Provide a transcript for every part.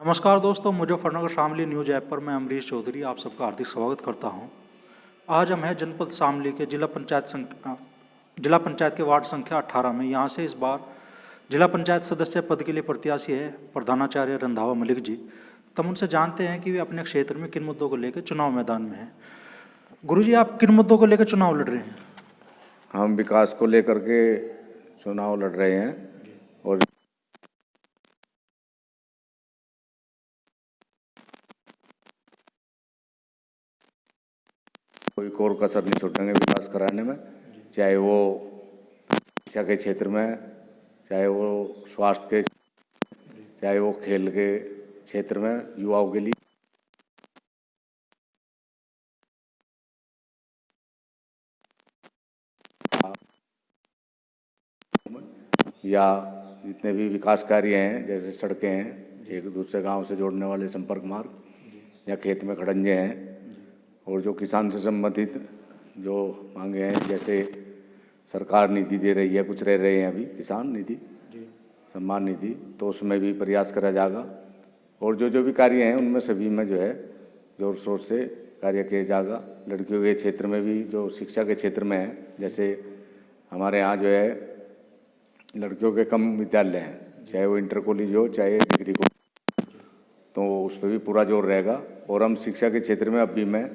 नमस्कार दोस्तों, Muzaffarnagar Shamli news app पर मैं अमरीश चौधरी आप सबका हार्दिक स्वागत करता हूं। आज हम हैं जनपद शामली के जिला पंचायत के वार्ड संख्या 18 में। यहां से इस बार जिला पंचायत सदस्य पद के लिए प्रत्याशी है प्रधानाचार्य रंधावा मलिक जी। तब उनसे जानते हैं कि वे अपने क्षेत्र में किन मुद्दों को लेकर चुनाव मैदान में हैं। गुरुजी, आप किन मुद्दों को लेकर चुनाव लड़ रहे हैं? हम विकास को लेकर के चुनाव लड़ रहे हैं और कोई कोर कसर नहीं छोड़ेंगे विकास कराने में, चाहे वो शिक्षा के क्षेत्र में, चाहे वो स्वास्थ्य के, चाहे वो खेल के क्षेत्र में युवाओं के लिए, या जितने भी विकास कार्य हैं जैसे सड़कें हैं, एक दूसरे गांव से जोड़ने वाले संपर्क मार्ग या खेत में खड़ंजे हैं, और जो किसान से संबंधित जो मांगे हैं, जैसे सरकार नीति दे रही है, कुछ रह रहे हैं अभी किसान नीति, सम्मान निधि, तो उसमें भी प्रयास करा जाएगा। और जो भी कार्य हैं उनमें सभी में जो है जोर शोर से कार्य किया जाएगा। लड़कियों के क्षेत्र में भी, जो शिक्षा के क्षेत्र में है, जैसे हमारे यहाँ जो है लड़कियों के कम विद्यालय हैं, चाहे वो इंटर कॉलेज हो चाहे डिग्री कॉलेज, तो उस पर भी पूरा जोर रहेगा। और हम शिक्षा के क्षेत्र में, अब भी मैं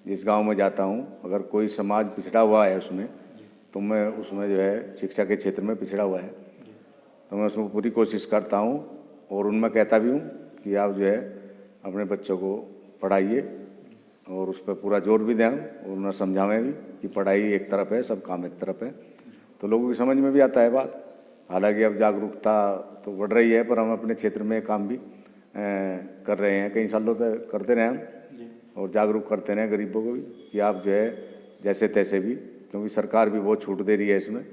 जिस गांव में जाता हूं, अगर कोई समाज पिछड़ा हुआ है उसमें, तो मैं उसमें जो है शिक्षा के क्षेत्र में पिछड़ा हुआ है तो मैं उसमें पूरी कोशिश करता हूं, और उनमें कहता भी हूं कि आप जो है अपने बच्चों को पढ़ाइए और उस पर पूरा जोर भी दें, और उन्हें समझावें भी कि पढ़ाई एक तरफ है, सब काम एक तरफ है, तो लोगों की समझ में भी आता है बात। हालांकि अब जागरूकता तो बढ़ रही है, पर हम अपने क्षेत्र में काम भी कर रहे हैं, कई सालों से करते रहे हम, और जागरूक करते रहे गरीबों को भी कि आप जो है जैसे तैसे भी, क्योंकि सरकार भी बहुत छूट दे रही है इसमें,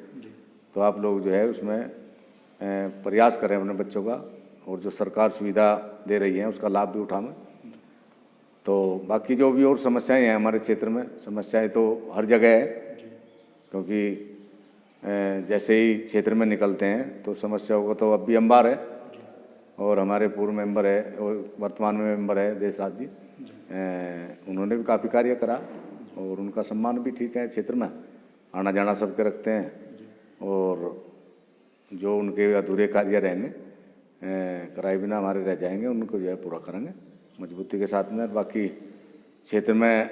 तो आप लोग जो है उसमें प्रयास करें अपने बच्चों का, और जो सरकार सुविधा दे रही है उसका लाभ भी उठाएं। तो बाकी जो भी और समस्याएं हैं हमारे क्षेत्र में, समस्याएं तो हर जगह है, क्योंकि जैसे ही क्षेत्र में निकलते हैं तो समस्याओं को तो अब भी अंबार है। और हमारे पूर्व मेंबर है और वर्तमान में मेंबर है देशराज जी, उन्होंने भी काफ़ी कार्य करा, और उनका सम्मान भी ठीक है, क्षेत्र में आना जाना सबके रखते हैं, और जो उनके अधूरे कार्य रहेंगे कराए बिना हमारे रह जाएंगे, उनको जो है पूरा करेंगे मजबूती के साथ में। बाकी क्षेत्र में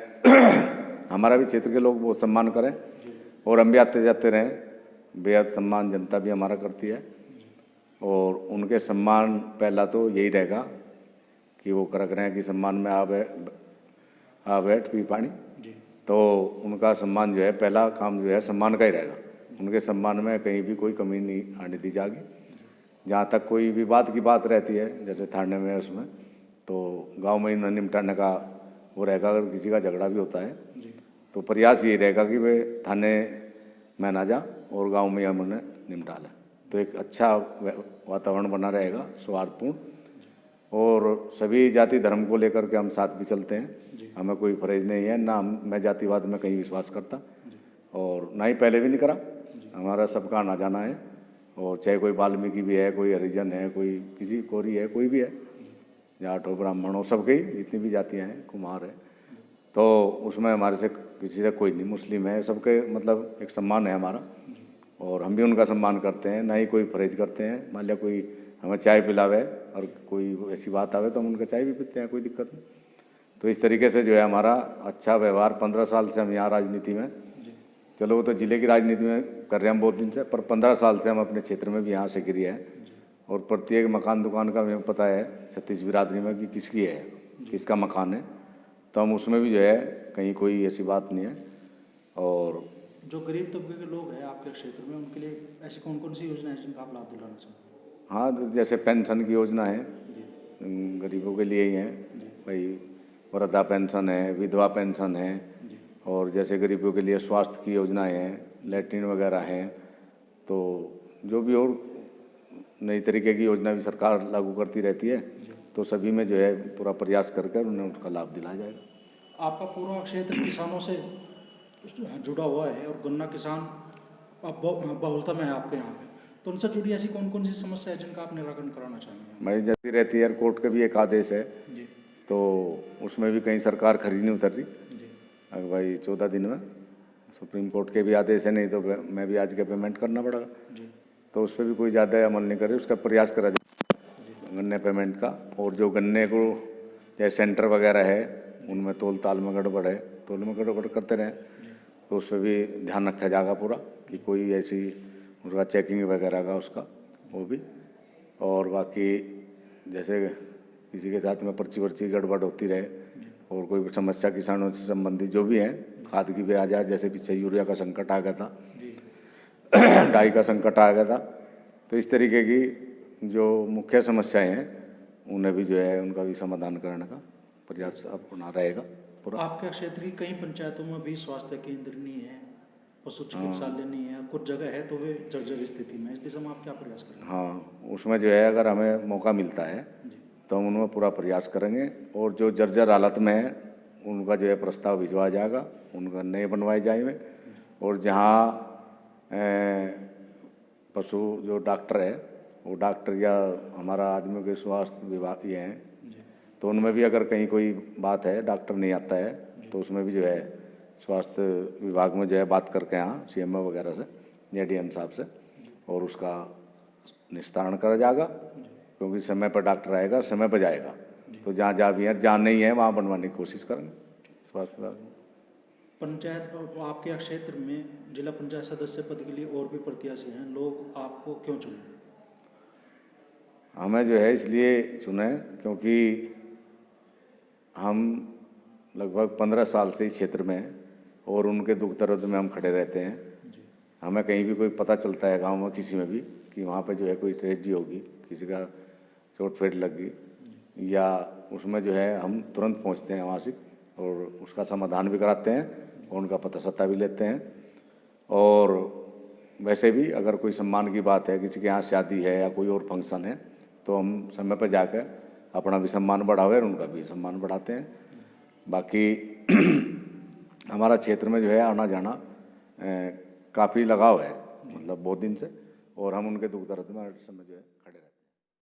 हमारा भी क्षेत्र के लोग बहुत सम्मान करें, और हम भी आते जाते रहें, बेहद सम्मान जनता भी हमारा करती है, और उनके सम्मान पहला तो यही रहेगा कि वो कर रहे हैं कि सम्मान में आ बैठ पी पानी, तो उनका सम्मान जो है पहला काम जो है सम्मान का ही रहेगा। उनके सम्मान में कहीं भी कोई कमी नहीं आने दी जाएगी। जहाँ तक कोई विवाद की बात रहती है, जैसे थाने में, उसमें तो गांव में ही न निपटाने का वो रहेगा। अगर किसी का झगड़ा भी होता है तो प्रयास ये रहेगा कि वे थाने में ना जा और गांव में हम उन्हें निपटा लें, तो एक अच्छा वातावरण बना रहेगा, सौहार्दपूर्ण। और सभी जाति धर्म को लेकर के हम साथ भी चलते हैं, हमें कोई फर्ज नहीं है, ना मैं जातिवाद में कहीं विश्वास करता, और ना ही पहले भी नहीं करा। हमारा सबका आना जाना है, और चाहे कोई वाल्मीकि भी है, कोई हरिजन है, कोई किसी कोरी है, कोई भी है, जाट हो, ब्राह्मण हो, सबके ही जितनी भी जातियाँ हैं, कुम्हार है, तो उसमें हमारे से किसी से कोई नहीं, मुस्लिम है, सबके मतलब एक सम्मान है हमारा, और हम भी उनका सम्मान करते हैं, ना ही कोई फरेज करते हैं। मान लिया कोई हमें चाय पिलावे और कोई ऐसी बात आवे तो हम उनका चाय भी पीते हैं, कोई दिक्कत नहीं। तो इस तरीके से जो है हमारा अच्छा व्यवहार, 15 साल से हम यहाँ राजनीति में, चलो वो तो जिले की राजनीति में कर रहे हैं हम बहुत दिन से, पर 15 साल से हम अपने क्षेत्र में भी यहाँ से गिरी है, और प्रत्येक मकान दुकान का हमें पता है 36 बिरादरी में कि किसकी है, किसका मकान है, तो हम उसमें भी जो है कहीं कोई ऐसी बात नहीं है। और जो गरीब तबके के लोग हैं आपके क्षेत्र में, उनके लिए ऐसी कौन कौन सी योजना है जिनका आप लाभ दिलाना चाहते हैं? हाँ, तो जैसे पेंशन की योजना है, गरीबों के लिए ही है भाई, वृद्धा पेंशन है, विधवा पेंशन है, और जैसे गरीबों के लिए स्वास्थ्य की योजनाएं हैं, लैट्रिन वगैरह हैं, तो जो भी और नई तरीके की योजना भी सरकार लागू करती रहती है, तो सभी में जो है पूरा प्रयास कर उन्हें उसका लाभ दिलाया जाएगा। आपका पूरा क्षेत्र किसानों से जुड़ा हुआ है और गन्ना किसान अब बहुलता में है आपके यहाँ पे, तो उनसे जुड़ी ऐसी कौन कौन सी समस्या है जिनका आप निराकरण कराना चाहेंगे? मैं जैसी रहती है, कोर्ट का भी एक आदेश है, जी तो उसमें भी कहीं सरकार खरी नहीं उतर रही। जी अगर भाई 14 दिन में सुप्रीम कोर्ट के भी आदेश है, नहीं तो मैं भी आज के पेमेंट करना पड़ेगा। जी तो उस पर भी कोई ज़्यादा अमल नहीं करे, उसका प्रयास करा जाए गन्ने पेमेंट का। और जो गन्ने को जैसे सेंटर वगैरह है उनमें तोल ताल में गड़बड़ है, तोल में गड़बड़ करते रहें, तो उस पर भी ध्यान रखा जाएगा पूरा कि कोई ऐसी उसका चेकिंग वगैरह का उसका वो भी। और बाकी जैसे किसी के साथ में पर्ची वर्ची गड़बड़ होती रहे और कोई समस्या किसानों से संबंधित जो भी है, खाद की भी आ जाए, जैसे पीछे यूरिया का संकट आ गया था, जी डाई का संकट आ गया था, तो इस तरीके की जो मुख्य समस्याएं हैं उन्हें भी जो है उनका भी समाधान कराने का प्रयास अपना रहेगा पूरा। आपके क्षेत्र की कई पंचायतों में भी स्वास्थ्य केंद्र नहीं है, पशु चिकित्सालय नहीं है, कुछ जगह है तो वे जर्जर स्थिति में। इस दिशा में आप क्या प्रयास करेंगे? हाँ, उसमें जो है अगर हमें मौका मिलता है तो हम उनमें पूरा प्रयास करेंगे, और जो जर्जर हालत में है उनका जो है प्रस्ताव भिजवाया जाएगा, उनका नए बनवाए जाएंगे। और जहाँ पशु जो डॉक्टर है वो डॉक्टर या हमारा आदमियों के स्वास्थ्य विभाग ये हैं, तो उनमें भी अगर कहीं कोई बात है, डॉक्टर नहीं आता है, तो उसमें भी जो है स्वास्थ्य विभाग में जो है बात करके यहाँ CMO वगैरह से या DM साहब से और उसका निस्तारण करा जाएगा। क्योंकि समय पर डॉक्टर आएगा, समय पर जाएगा, तो जहाँ जहाँ भी है, जहाँ नहीं है वहाँ बनवाने की कोशिश करेंगे स्वास्थ्य विभाग में। पंचायत आपके क्षेत्र में जिला पंचायत सदस्य पद के लिए और भी प्रत्याशी हैं, लोग आपको क्यों चुने? हमें जो है इसलिए चुने क्योंकि हम लगभग 15 साल से इस क्षेत्र में हैं और उनके दुख दर्द में हम खड़े रहते हैं। हमें कहीं भी कोई पता चलता है गांव में किसी में भी कि वहाँ पे जो है कोई ट्रेजेडी होगी, किसी का चोट फेट लग गई, या उसमें जो है हम तुरंत पहुँचते हैं वहाँ से और उसका समाधान भी कराते हैं और उनका पता सत्ता भी लेते हैं। और वैसे भी अगर कोई सम्मान की बात है, किसी के यहाँ शादी है या कोई और फंक्शन है, तो हम समय पर जाकर अपना भी सम्मान बढ़ावे और उनका भी सम्मान बढ़ाते हैं। बाकी हमारा क्षेत्र में जो है आना जाना काफ़ी लगाव है, मतलब बहुत दिन से, और हम उनके दुख दर्द में हर समय जो है खड़े रहते हैं।